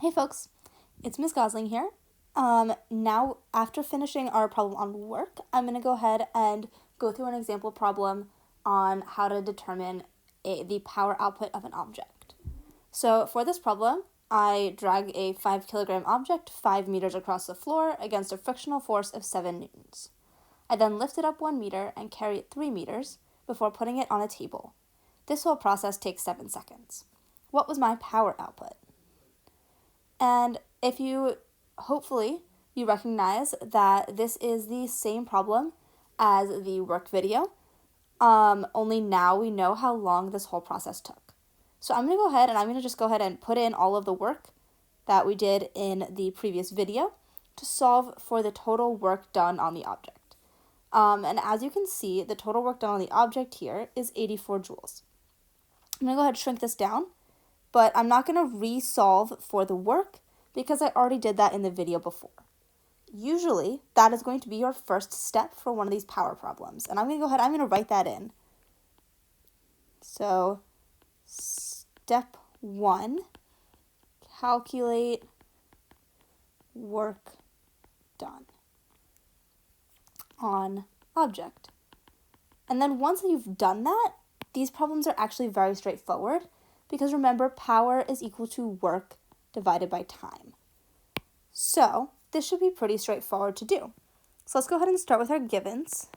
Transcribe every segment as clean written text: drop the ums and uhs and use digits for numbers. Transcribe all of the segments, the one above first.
Hey folks, it's Ms. Gosling here. Now, after finishing our problem on work, I'm going to go ahead and go through an example problem on how to determine the power output of an object. So for this problem, I drag a 5 kilogram object 5 meters across the floor against a frictional force of 7 newtons. I then lift it up 1 meter and carry it 3 meters before putting it on a table. This whole process takes 7 seconds. What was my power output? And if you, hopefully, you recognize that this is the same problem as the work video, only now we know how long this whole process took. So I'm going to go ahead and put in all of the work that we did in the previous video to solve for the total work done on the object. And as you can see, the total work done on the object here is 84 joules. I'm going to go ahead and shrink this down, but I'm not going to resolve for the work because I already did that in the video before. Usually, that is going to be your first step for one of these power problems. And I'm going to write that in. So, step 1, calculate work done on object. And then once you've done that, these problems are actually very straightforward because remember, power is equal to work divided by time. So this should be pretty straightforward to do. So let's go ahead and start with our givens.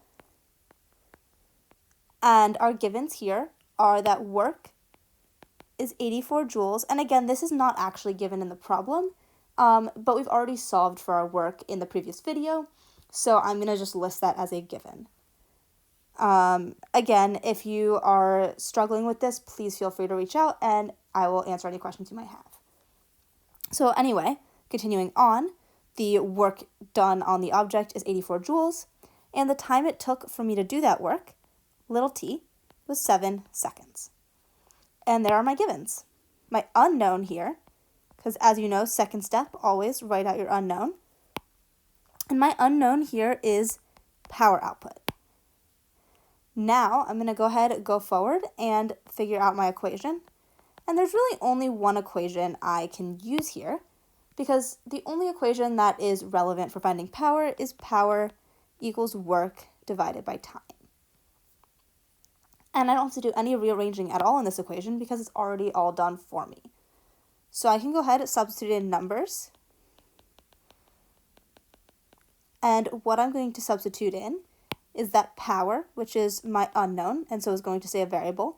And our givens here are that work is 84 joules. And again, this is not actually given in the problem, but we've already solved for our work in the previous video. So I'm going to just list that as a given. Again, if you are struggling with this, please feel free to reach out and I will answer any questions you might have. So anyway, continuing on, the work done on the object is 84 joules, and the time it took for me to do that work, little t, was 7 seconds. And there are my givens. My unknown here, because as you know, second step, always write out your unknown. And my unknown here is power output. Now, I'm going to go forward and figure out my equation. And there's really only one equation I can use here because the only equation that is relevant for finding power is power equals work divided by time. And I don't have to do any rearranging at all in this equation because it's already all done for me. So I can go ahead and substitute in numbers. And what I'm going to substitute in is that power, which is my unknown, and so is going to say a variable,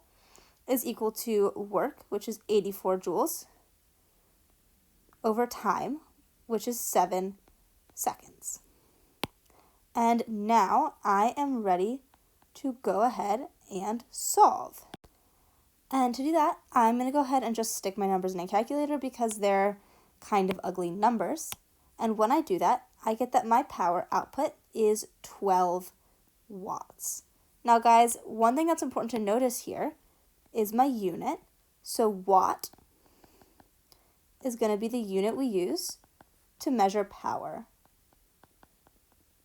is equal to work, which is 84 joules, over time, which is 7 seconds. And now I am ready to go ahead and solve. And to do that, I'm going to go ahead and just stick my numbers in a calculator because they're kind of ugly numbers. And when I do that, I get that my power output is 12 watts. Now guys, one thing that's important to notice here is my unit. So watt is going to be the unit we use to measure power.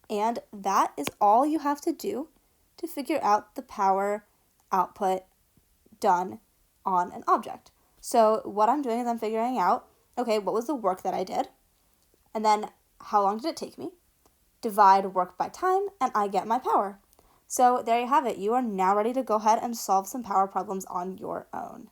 And that is all you have to do to figure out the power output done on an object. So what I'm doing is I'm figuring out, okay, what was the work that I did? And then how long did it take me? Divide work by time, and I get my power. So there you have it. You are now ready to go ahead and solve some power problems on your own.